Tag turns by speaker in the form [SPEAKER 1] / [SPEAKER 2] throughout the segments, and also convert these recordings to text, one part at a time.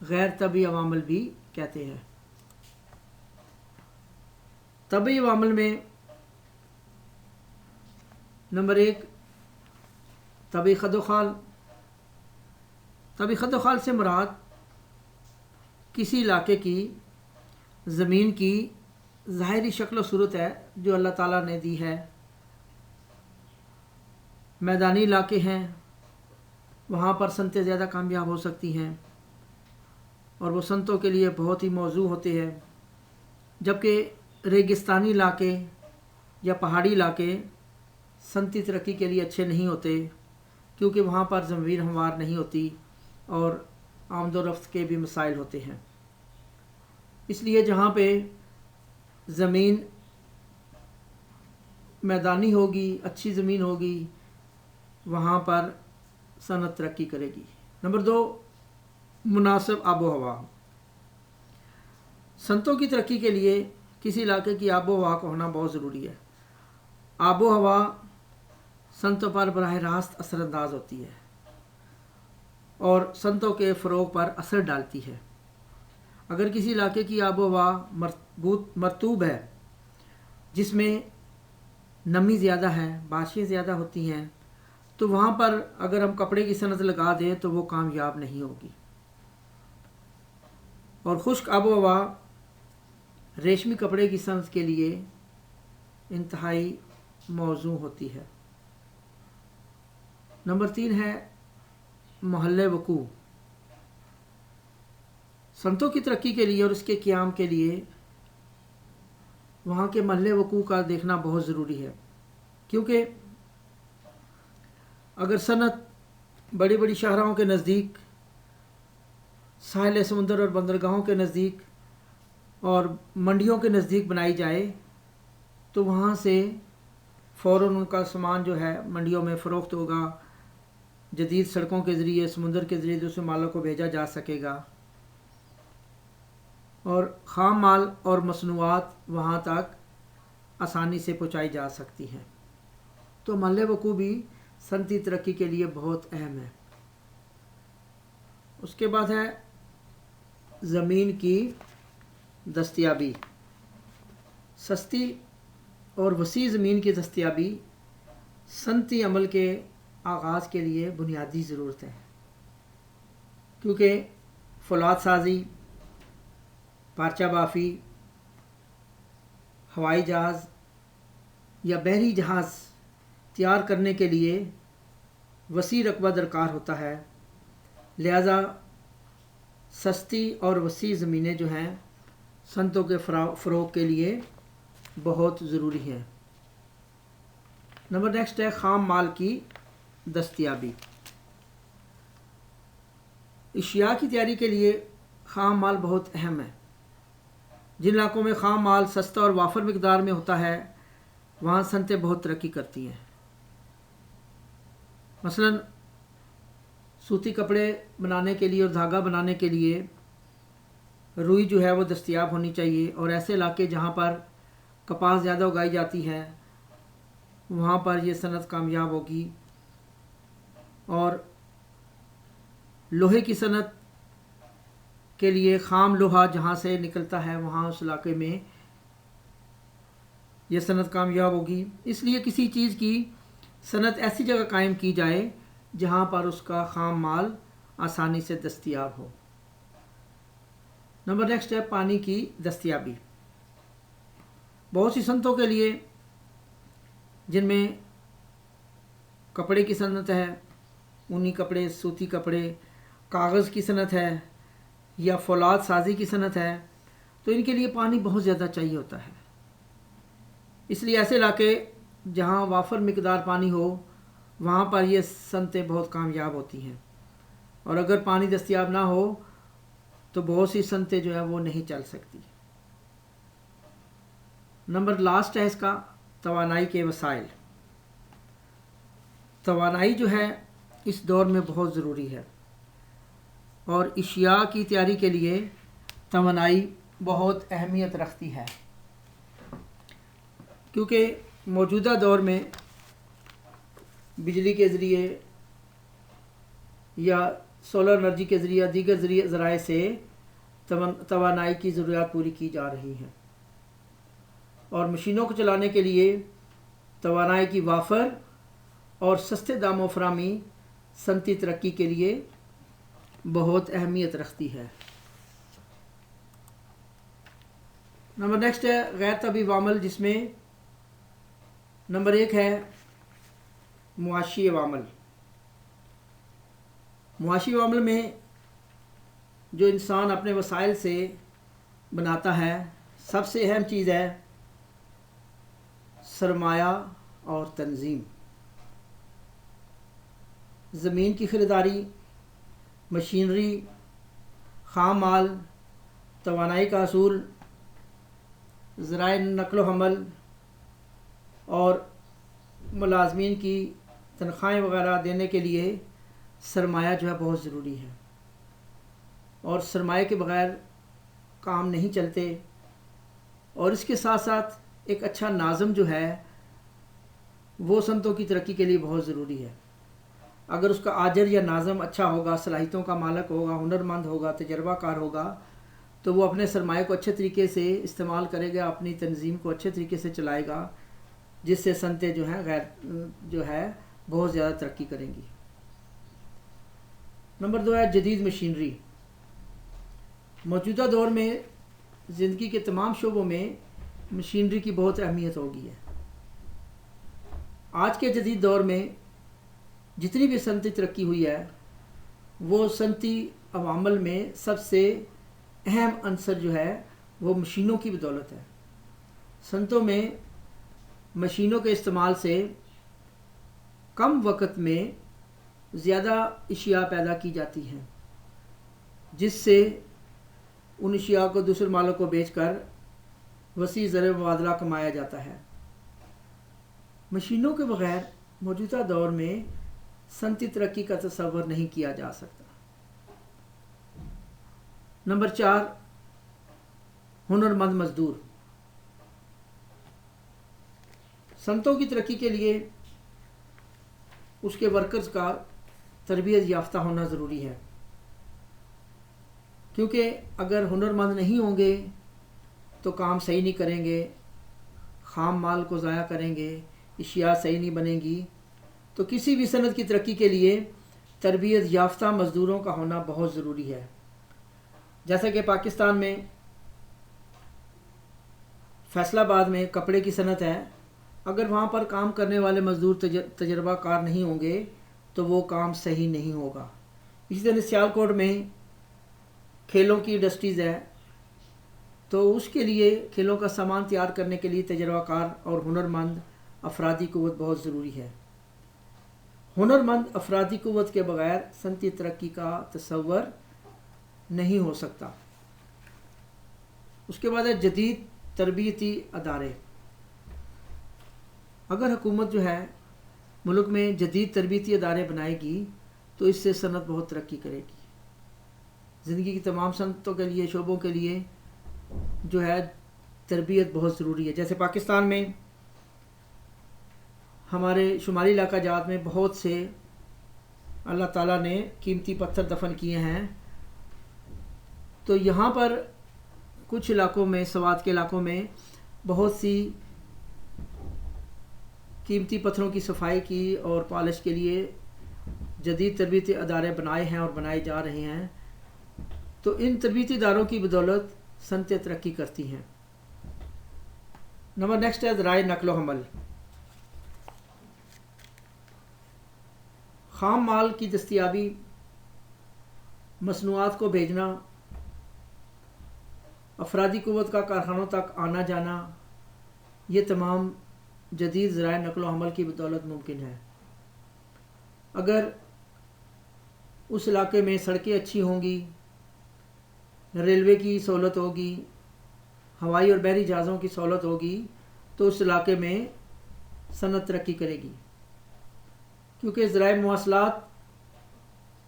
[SPEAKER 1] غیر طبی عوامل بھی کہتے ہیں۔ طبی عوامل میں نمبر 1 طبی خد و خال۔ طبی خد و خال سے مراد کسی علاقے کی زمین کی ظاہری شکل و صورت ہے جو اللہ تعالیٰ نے دی ہے۔ میدانی علاقے ہیں، وہاں پر صنعتیں زیادہ کامیاب ہو سکتی ہیں اور وہ صنعتوں کے لیے بہت ہی موزوں ہوتے ہیں، جبکہ ریگستانی علاقے یا پہاڑی علاقے صنعتی ترقی کے لیے اچھے نہیں ہوتے، کیونکہ وہاں پر زمین ہموار نہیں ہوتی اور آمد و رفت کے بھی مسائل ہوتے ہیں۔ اس لیے جہاں پہ زمین میدانی ہوگی، اچھی زمین ہوگی، وہاں پر صنعت ترقی کرے گی۔ نمبر 2 مناسب آب و ہوا۔ صنعتوں کی ترقی کے لیے کسی علاقے کی آب و ہوا کا ہونا بہت ضروری ہے۔ آب و ہوا صنعتوں پر براہ راست اثر انداز ہوتی ہے اور صنعتوں کے فروغ پر اثر ڈالتی ہے۔ اگر کسی علاقے کی آب و ہوا مرطوب ہے، جس میں نمی زیادہ ہے، بارشیں زیادہ ہوتی ہیں، تو وہاں پر اگر ہم کپڑے کی صنعت لگا دیں تو وہ کامیاب نہیں ہوگی۔ اور خشک آب و ہوا ریشمی کپڑے کی صنعت کے لیے انتہائی موزوں ہوتی ہے۔ نمبر 3 ہے محل وقوع۔ صنعتوں کی ترقی کے لیے اور اس کے قیام کے لیے وہاں کے محل وقوع کا دیکھنا بہت ضروری ہے، کیونکہ اگر صنعت بڑی بڑی شاہراہوں کے نزدیک، ساحل سمندر اور بندرگاہوں کے نزدیک اور منڈیوں کے نزدیک بنائی جائے تو وہاں سے فوراً ان کا سامان جو ہے منڈیوں میں فروخت ہوگا، جدید سڑکوں کے ذریعے، سمندر کے ذریعے دوسرے مالوں کو بھیجا جا سکے گا اور خام مال اور مصنوعات وہاں تک آسانی سے پہنچائی جا سکتی ہیں۔ تو محل وقوع بھی صنعتی ترقی کے لیے بہت اہم ہے۔ اس کے بعد ہے زمین کی دستیابی۔ سستی اور وسیع زمین کی دستیابی صنعتی عمل کے آغاز کے لیے بنیادی ضرورت ہے، کیونکہ فولاد سازی، پارچہ بافی، ہوائی جہاز یا بحری جہاز تیار کرنے کے لیے وسیع رقبہ درکار ہوتا ہے، لہذا سستی اور وسیع زمینیں جو ہیں صنعتوں کے فروغ کے لیے بہت ضروری ہیں۔ نمبر نیکسٹ ہے خام مال کی دستیابی۔ اشیاء کی تیاری کے لیے خام مال بہت اہم ہے۔ جن علاقوں میں خام مال سستا اور وافر مقدار میں ہوتا ہے وہاں صنعتیں بہت ترقی کرتی ہیں۔ مثلا سوتی کپڑے بنانے کے لیے اور دھاگا بنانے کے لیے روئی جو ہے وہ دستیاب ہونی چاہیے، اور ایسے علاقے جہاں پر کپاس زیادہ اگائی جاتی ہے وہاں پر یہ صنعت کامیاب ہوگی۔ اور لوہے کی صنعت کے لیے خام لوہا جہاں سے نکلتا ہے وہاں اس علاقے میں یہ صنعت کامیاب ہوگی۔ اس لیے کسی چیز کی صنعت ایسی جگہ قائم کی جائے جہاں پر اس کا خام مال آسانی سے دستیاب ہو۔ نمبر نیکسٹ ہے پانی کی دستیابی۔ بہت سی صنعتوں کے لیے، جن میں کپڑے کی صنعت ہے، اونی کپڑے، سوتی کپڑے، کاغذ کی صنعت ہے یا فولاد سازی کی صنعت ہے، تو ان کے لیے پانی بہت زیادہ چاہیے ہوتا ہے۔ اس لیے ایسے علاقے جہاں وافر مقدار پانی ہو وہاں پر یہ صنعتیں بہت کامیاب ہوتی ہیں، اور اگر پانی دستیاب نہ ہو تو بہت سی صنعتیں جو ہے وہ نہیں چل سکتی۔ نمبر لاسٹ ہے اس کا توانائی کے وسائل۔ توانائی جو ہے اس دور میں بہت ضروری ہے، اور اشیاء کی تیاری کے لیے توانائی بہت اہمیت رکھتی ہے، کیونکہ موجودہ دور میں بجلی کے ذریعے یا سولر انرجی کے ذریعہ دیگر ذرائع سے توانائی کی ضروریات پوری کی جا رہی ہیں، اور مشینوں کو چلانے کے لیے توانائی کی وافر اور سستے داموں فراہمی صنعتی ترقی کے لیے بہت اہمیت رکھتی ہے۔ نمبر نیکسٹ ہے غیر طبی عوامل، جس میں نمبر 1 ہے معاشی عوامل۔ معاشی عوامل میں جو انسان اپنے وسائل سے بناتا ہے، سب سے اہم چیز ہے سرمایہ اور تنظیم۔ زمین کی خریداری، مشینری، خام مال، توانائی کا حصول، ذرائع نقل و حمل اور ملازمین کی تنخواہیں وغیرہ دینے کے لیے سرمایہ جو ہے بہت ضروری ہے، اور سرمایہ کے بغیر کام نہیں چلتے۔ اور اس کے ساتھ ساتھ ایک اچھا ناظم جو ہے وہ صنعتوں کی ترقی کے لیے بہت ضروری ہے۔ اگر اس کا آجر یا ناظم اچھا ہوگا، صلاحیتوں کا مالک ہوگا، ہنرمند ہوگا، تجربہ کار ہوگا، تو وہ اپنے سرمایہ کو اچھے طریقے سے استعمال کرے گا، اپنی تنظیم کو اچھے طریقے سے چلائے گا، جس سے صنعتیں جو ہے بہت زیادہ ترقی کریں گی۔ نمبر 2 ہے جدید مشینری۔ موجودہ دور میں زندگی کے تمام شعبوں میں مشینری کی بہت اہمیت ہوگی ہے۔ آج کے جدید دور میں جتنی بھی صنعتی ترقی ہوئی ہے، وہ صنعتی عوامل میں سب سے اہم عنصر جو ہے وہ مشینوں کی بدولت ہے۔ صنعتوں میں مشینوں کے استعمال سے کم وقت میں زیادہ اشیاء پیدا کی جاتی ہیں، جس سے ان اشیاء کو دوسرے مالوں کو بیچ کر وسیع زر مبادلہ کمایا جاتا ہے۔ مشینوں کے بغیر موجودہ دور میں صنعتی ترقی کا تصور نہیں کیا جا سکتا۔ نمبر 4 ہنرمند مزدور۔ صنعتوں کی ترقی کے لیے اس کے ورکرز کا تربیت یافتہ ہونا ضروری ہے، کیونکہ اگر ہنرمند نہیں ہوں گے تو کام صحیح نہیں کریں گے، خام مال کو ضائع کریں گے، اشیاء صحیح نہیں بنیں گی۔ تو کسی بھی صنعت کی ترقی کے لیے تربیت یافتہ مزدوروں کا ہونا بہت ضروری ہے۔ جیسا کہ پاکستان میں فیصل آباد میں کپڑے کی صنعت ہے، اگر وہاں پر کام کرنے والے مزدور تجربہ کار نہیں ہوں گے تو وہ کام صحیح نہیں ہوگا۔ اسی طرح سیالکوٹ میں کھیلوں کی انڈسٹریز ہے، تو اس کے لیے کھیلوں کا سامان تیار کرنے کے لیے تجربہ کار اور ہنرمند افرادی قوت بہت ضروری ہے۔ ہنرمند افرادی قوت کے بغیر صنعتی ترقی کا تصور نہیں ہو سکتا۔ اس کے بعد ہے جدید تربیتی ادارے۔ اگر حکومت جو ہے ملک میں جدید تربیتی ادارے بنائے گی تو اس سے صنعت بہت ترقی کرے گی۔ زندگی کی تمام صنعتوں کے لیے، شعبوں کے لیے جو ہے تربیت بہت ضروری ہے۔ جیسے پاکستان میں ہمارے شمالی علاقہ جات میں بہت سے اللہ تعالیٰ نے قیمتی پتھر دفن کیے ہیں، تو یہاں پر کچھ علاقوں میں، سوات کے علاقوں میں بہت سی قیمتی پتھروں کی صفائی کی اور پالش کے لیے جدید تربیتی ادارے بنائے ہیں اور بنائے جا رہے ہیں۔ تو ان تربیتی اداروں کی بدولت صنعتیں ترقی کرتی ہیں۔ نمبر نیکسٹ ہے ذرائع نقل و حمل۔ خام مال کی دستیابی، مصنوعات کو بھیجنا، افرادی قوت کا کارخانوں تک آنا جانا، یہ تمام جدید ذرائع نقل و حمل کی بدولت ممکن ہے۔ اگر اس علاقے میں سڑکیں اچھی ہوں گی، ریلوے کی سہولت ہوگی، ہوائی اور بحری جہازوں کی سہولت ہوگی، تو اس علاقے میں صنعت ترقی کرے گی، کیونکہ ذرائع مواصلات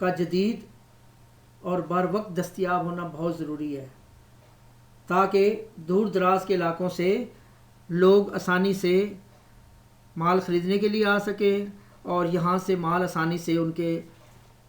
[SPEAKER 1] کا جدید اور بر وقت دستیاب ہونا بہت ضروری ہے، تاکہ دور دراز کے علاقوں سے لوگ آسانی سے مال خریدنے کے لیے آ سکیں اور یہاں سے مال آسانی سے ان کے